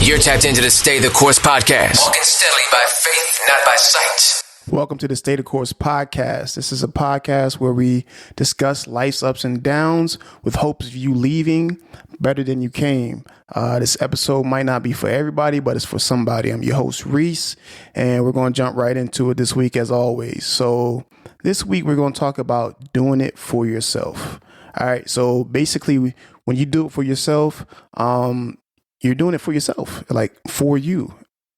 You're tapped into the Stay the Course podcast. Walking steadily by faith, not by sight. Welcome to the Stay the Course podcast. This is a podcast where we discuss life's ups and downs with hopes of you leaving better than you came. This episode might not be for everybody, but it's for somebody. I'm your host, Reese, and we're going to jump right into it this week as always. So this week we're going to talk about doing it for yourself. All right. So basically, when you do it for yourself, you're doing it for yourself, like for you.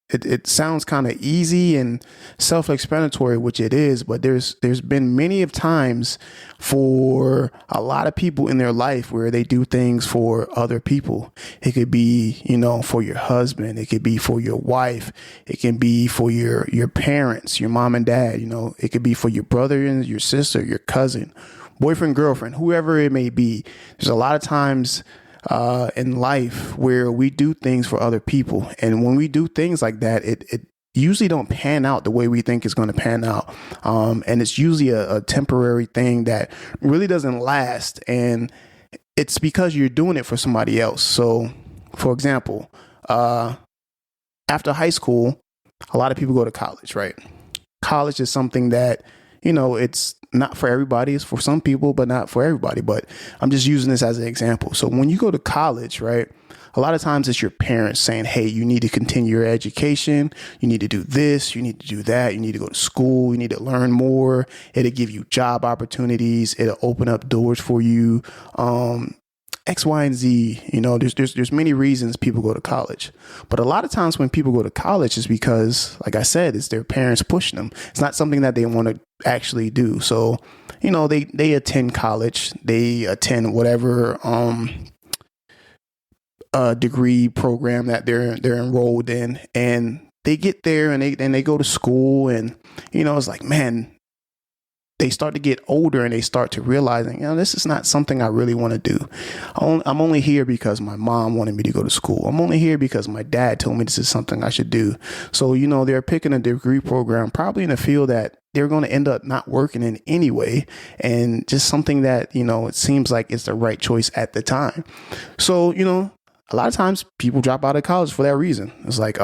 It sounds kind of easy and self-explanatory, which it is, but there's been many of times for a lot of people in their life where they do things for other people. It could be, for your husband. It could be for your wife. It can be for your parents, your mom and dad. It could be for your brother and your sister, your cousin, boyfriend, girlfriend, whoever it may be. There's a lot of times in life where we do things for other people. And when we do things like that, it usually don't pan out the way we think it's going to pan out. And it's usually a temporary thing that really doesn't last. And it's because you're doing it for somebody else. So, for example, after high school, a lot of people go to college, right? College is something that, it's not for everybody. It's for some people, but not for everybody. But I'm just using this as an example. So when you go to college, right, a lot of times it's your parents saying, hey, you need to continue your education. You need to do this. You need to do that. You need to go to school. You need to learn more. It'll give you job opportunities. It'll open up doors for you. X, Y, and Z, there's many reasons people go to college. But a lot of times when people go to college is because, like I said, it's their parents pushing them. It's not something that they want to actually do. So, they attend college, they attend whatever degree program that they're enrolled in, and they get there and they go to school, and it's like, man, they start to get older and they start to realizing, this is not something I really want to do. I'm only here because my mom wanted me to go to school. I'm only here because my dad told me this is something I should do. So, they're picking a degree program, probably in a field that they're going to end up not working in anyway. And just something that, it seems like it's the right choice at the time. So, a lot of times people drop out of college for that reason. It's like,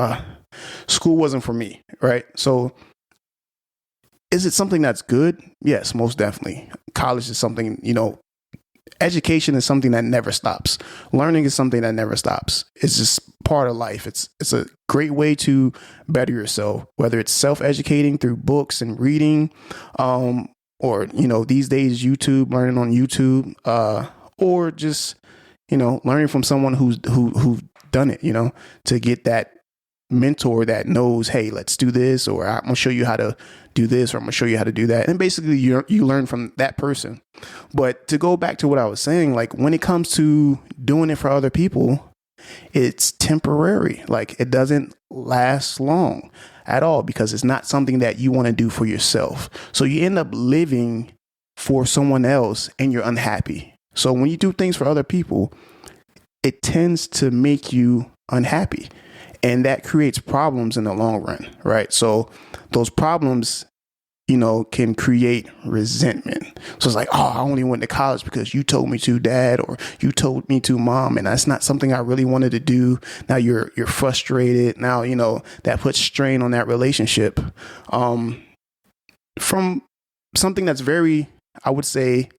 school wasn't for me. Right. So, is it something that's good? Yes, most definitely. College is something, education is something that never stops. Learning is something that never stops. It's just part of life. It's a great way to better yourself, whether it's self-educating through books and reading, or, these days, YouTube, learning on YouTube, or just, learning from someone who's done it, to get that mentor that knows, hey, let's do this, or I'm gonna show you how to do this, or I'm gonna show you how to do that. And basically you learn from that person. But to go back to what I was saying, like when it comes to doing it for other people, it's temporary. Like it doesn't last long at all because it's not something that you want to do for yourself. So you end up living for someone else and you're unhappy. So when you do things for other people, it tends to make you unhappy. And that creates problems in the long run, right? So those problems, can create resentment. So it's like, I only went to college because you told me to, Dad, or you told me to, Mom, and that's not something I really wanted to do. Now you're frustrated. Now, that puts strain on that relationship. From something that's very, I would say,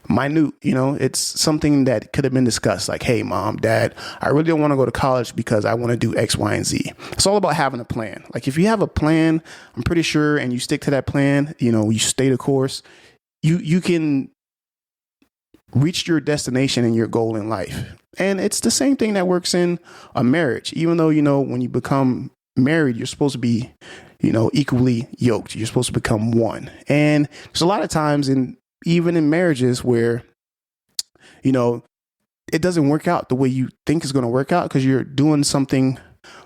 minute, it's something that could have been discussed like, hey, Mom, Dad, I really don't want to go to college because I want to do X, Y, and Z. It's all about having a plan. Like if you have a plan, I'm pretty sure, and you stick to that plan, you stay the course, you can reach your destination and your goal in life. And it's the same thing that works in a marriage, even though, when you become married, you're supposed to be, equally yoked. You're supposed to become one. And there's a lot of times even in marriages where, it doesn't work out the way you think it's going to work out because you're doing something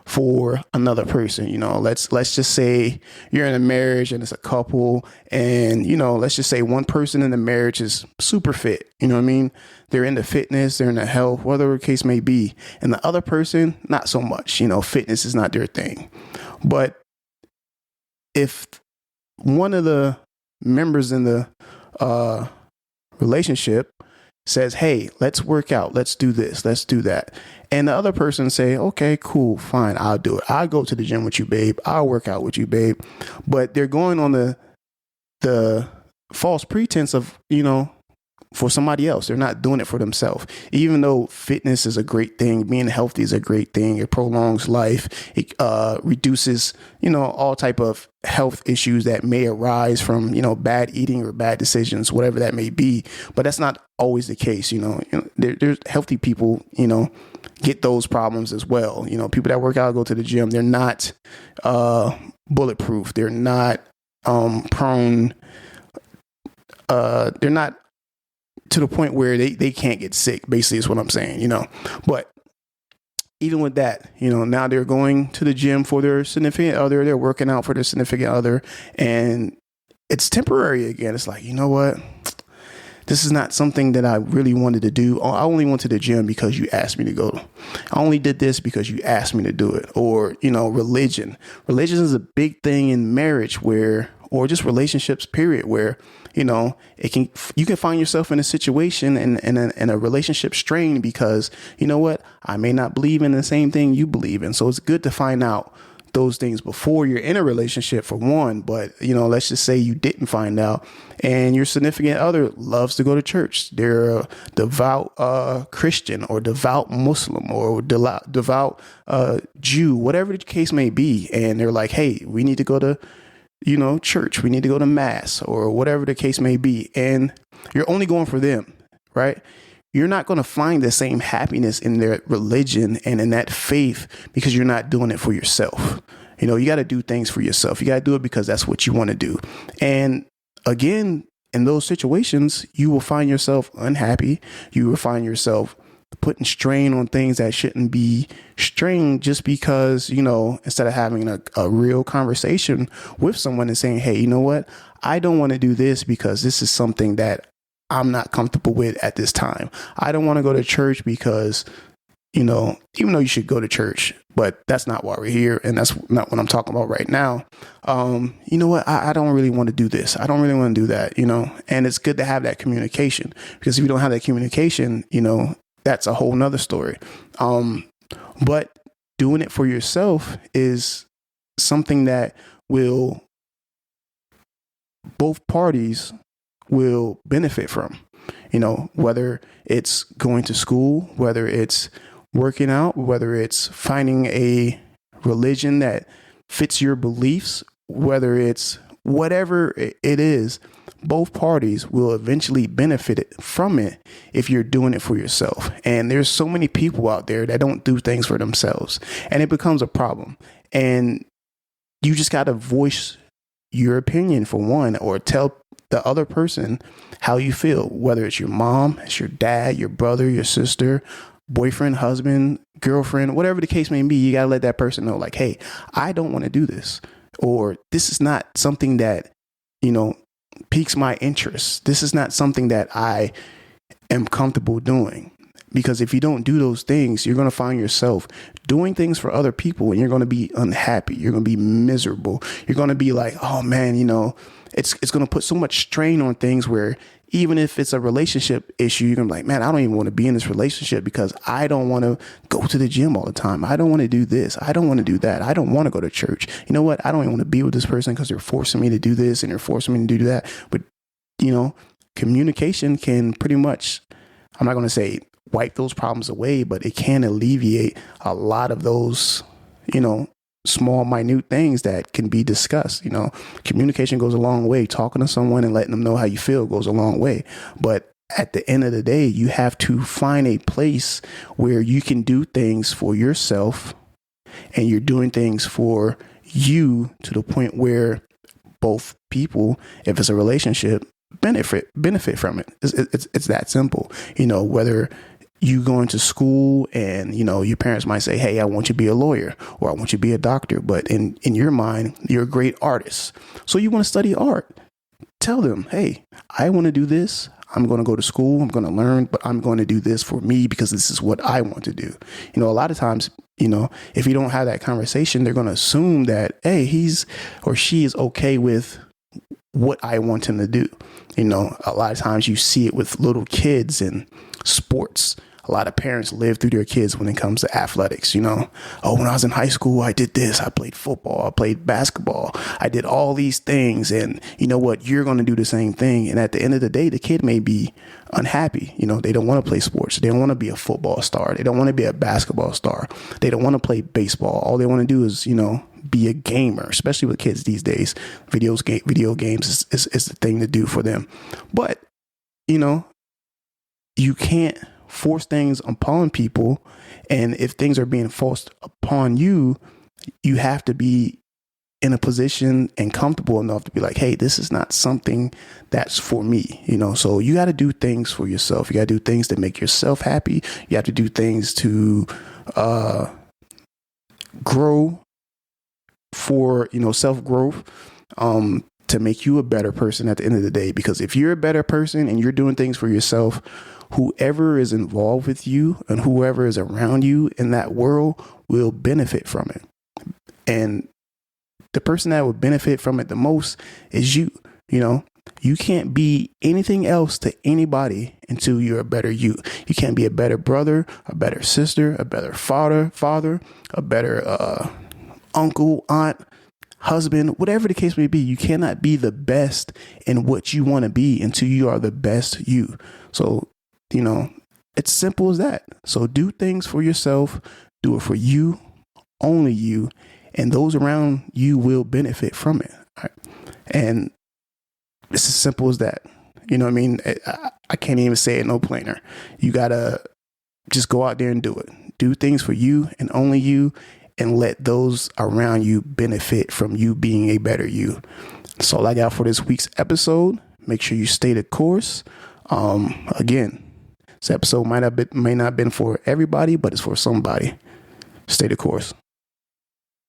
for another person. Let's just say you're in a marriage and it's a couple and, let's just say one person in the marriage is super fit. You know what I mean? They're into fitness, they're into health, whatever the case may be. And the other person, not so much, fitness is not their thing. But if one of the members in the relationship says, hey, let's work out. Let's do this. Let's do that. And the other person say, okay, cool, fine. I'll do it. I'll go to the gym with you, babe. I'll work out with you, babe. But they're going on the false pretense of, for somebody else. They're not doing it for themselves. Even though fitness is a great thing, being healthy is a great thing. It prolongs life. It reduces, all type of health issues that may arise from, bad eating or bad decisions, whatever that may be. But that's not always the case. There's healthy people, get those problems as well. People that work out, go to the gym, they're not bulletproof. They're not prone. They're not to the point where they can't get sick, basically is what I'm saying, but even with that, now they're going to the gym for their significant other, they're working out for their significant other, and it's temporary again. It's like, you know what? This is not something that I really wanted to do. I only went to the gym because you asked me to go. I only did this because you asked me to do it. Or, religion. Religion is a big thing in marriage or just relationships, period, where, you can find yourself in a situation in a relationship strain because, I may not believe in the same thing you believe in. So it's good to find out those things before you're in a relationship, for one. But, let's just say you didn't find out and your significant other loves to go to church. They're a devout Christian or devout Muslim or devout Jew, whatever the case may be. And they're like, hey, we need to go to church, we need to go to mass or whatever the case may be. And you're only going for them, right? You're not going to find the same happiness in their religion and in that faith because you're not doing it for yourself. You got to do things for yourself. You got to do it because that's what you want to do. And again, in those situations, you will find yourself unhappy. You will find yourself putting strain on things that shouldn't be strained just because, instead of having a real conversation with someone and saying, hey, you know what? I don't want to do this because this is something that I'm not comfortable with at this time. I don't want to go to church because, even though you should go to church, but that's not why we're here. And that's not what I'm talking about right now. You know what? I don't really want to do this. I don't really want to do that, and it's good to have that communication, because if you don't have that communication, that's a whole nother story. But doing it for yourself is something that both parties will benefit from, whether it's going to school, whether it's working out, whether it's finding a religion that fits your beliefs, whether it's whatever it is. Both parties will eventually benefit from it if you're doing it for yourself. And there's so many people out there that don't do things for themselves, and it becomes a problem. And you just got to voice your opinion, for one, or tell the other person how you feel, whether it's your mom, it's your dad, your brother, your sister, boyfriend, husband, girlfriend, whatever the case may be. You got to let that person know, like, hey, I don't want to do this, or this is not something that, piques my interest. This is not something that I am comfortable doing. Because if you don't do those things, you're going to find yourself doing things for other people, and you're going to be unhappy. You're going to be miserable. You're going to be like, oh man, it's going to put so much strain on things where even if it's a relationship issue, you're going to be like, man, I don't even want to be in this relationship because I don't want to go to the gym all the time. I don't want to do this. I don't want to do that. I don't want to go to church. You know what? I don't even want to be with this person because they're forcing me to do this and they're forcing me to do that. But, communication can pretty much, I'm not going to say wipe those problems away, but it can alleviate a lot of those, small, minute things that can be discussed. Communication goes a long way. Talking to someone and letting them know how you feel goes a long way. But at the end of the day, you have to find a place where you can do things for yourself and you're doing things for you to the point where both people, if it's a relationship, benefit from it. It's that simple. Whether you going to school and, your parents might say, hey, I want you to be a lawyer or I want you to be a doctor. But in your mind, you're a great artist. So you want to study art. Tell them, hey, I want to do this. I'm going to go to school. I'm going to learn, but I'm going to do this for me because this is what I want to do. A lot of times, if you don't have that conversation, they're going to assume that, hey, he's or she is okay with what I want him to do. A lot of times you see it with little kids in sports. A lot of parents live through their kids when it comes to athletics. When I was in high school, I did this. I played football. I played basketball. I did all these things. And you know what? You're going to do the same thing. And at the end of the day, the kid may be unhappy. They don't want to play sports. They don't want to be a football star. They don't want to be a basketball star. They don't want to play baseball. All they want to do is, be a gamer, especially with kids these days. Video games is the thing to do for them. But, you can't force things upon people. And if things are being forced upon you, you have to be in a position and comfortable enough to be like, hey, this is not something that's for me. So you got to do things for yourself. You got to do things that make yourself happy. You have to do things to grow for, self-growth, to make you a better person at the end of the day. Because if you're a better person and you're doing things for yourself, whoever is involved with you and whoever is around you in that world will benefit from it. And the person that would benefit from it the most is you. You can't be anything else to anybody until you're a better you. You can't be a better brother, a better sister, a better father, a better uncle, aunt, husband, whatever the case may be. You cannot be the best in what you want to be until you are the best you. So, it's simple as that. So do things for yourself, do it for you, only you, and those around you will benefit from it. Right? And it's as simple as that. You know what I mean? I can't even say it no plainer. You got to just go out there and do it. Do things for you and only you, and let those around you benefit from you being a better you. That's all I got for this week's episode. Make sure you stay the course. Again, this episode may not have been for everybody, but it's for somebody. Stay the course.